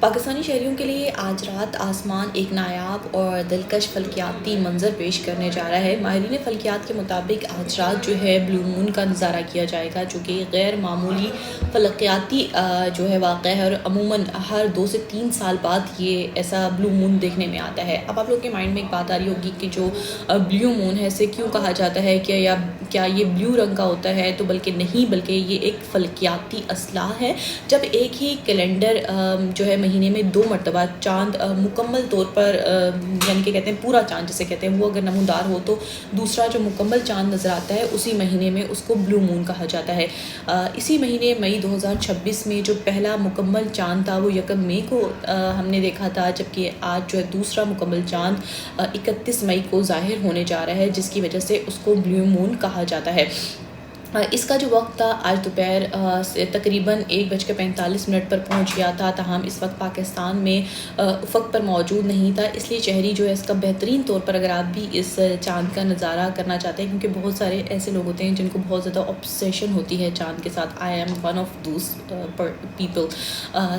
पाकिस्तानी शहरियों के लिए आज रात आसमान एक नायाब और दिलकश फल्कियाती मंजर पेश करने जा रहा है। माहिरीन फल्कियात के मुताबिक आज रात जो है ब्लू मून का नज़ारा किया जाएगा, जो कि गैर मामूली फल्कियाती जो है वाक़ है और अमूमन हर 2 से 3 साल बाद ये ऐसा ब्लू मून देखने में आता है। अब आप लोग के माइंड में एक बात आ रही होगी कि जो ब्लू मून है इसे क्यों कहा जाता है, क्या ये ब्लू रंग का होता है? तो बल्कि नहीं, बल्कि ये एक फल्कियाती असलाह है। जब एक ही कैलेंडर जो है महीने में 2 मरतबा चाँद मुकम्मल तौर पर यानी कि कहते हैं पूरा चाँद जिसे कहते हैं वो अगर नमूदार हो, तो दूसरा जो मुकम्मल चाँद नज़र आता है उसी महीने में उसको ब्लू मून कहा जाता है। इसी महीने मई 2026 में जो पहला मुकम्मल चाँद था वो 1 मई को हमने देखा था, जबकि आज जो है दूसरा मुकम्मल चाँद 31 मई को ज़ाहिर होने जा रहा है, जिसकी वजह से उसको ब्लू मून कहा जाता है। इसका जो वक्त था आज दोपहर से तकरीबन 1:45 पर पहुंच गया था। तमाम इस वक्त पाकिस्तान में उफ़क़ पर मौजूद नहीं था, इसलिए शहरी जो है इसका बेहतरीन तौर पर अगर आप भी इस चाँद का नज़ारा करना चाहते हैं, क्योंकि बहुत सारे ऐसे लोग होते हैं जिनको बहुत ज़्यादा ऑब्सेशन होती है चाँद के साथ। I am one of those people.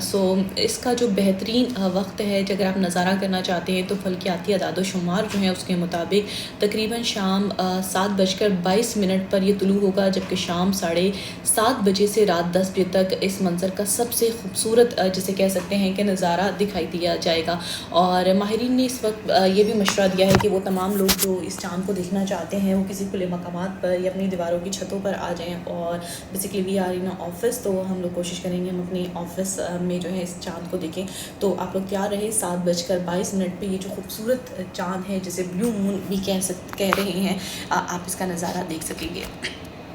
So इसका जो बेहतरीन वक्त है, अगर आप नज़ारा करना चाहते हैं तो फल्कियाती अदाद-ओ-शुमार जो है उसके मुताबिक तकरीबन शाम 7:22 पर ये तुलू होगा, जबकि शाम 7:30 बजे से रात 10 बजे तक इस मंज़र का सबसे खूबसूरत जिसे कह सकते हैं कि नज़ारा दिखाई दिया जाएगा। और माहिरीन ने इस वक्त ये भी मशवरा दिया है कि वो तमाम लोग जो इस चाँद को देखना चाहते हैं वो किसी खुले मकामात पर या अपनी दीवारों की छतों पर आ जाएँ। और basically we are in office, तो हम लोग कोशिश करेंगे हम अपनी ऑफिस में जो है इस चाँद को देखें। तो आप लोग तैयार रहे, 7:22 पर ये जो खूबसूरत चाँद है जिसे ब्लू मून भी कह रहे हैं, आप इसका नज़ारा देख सकेंगे।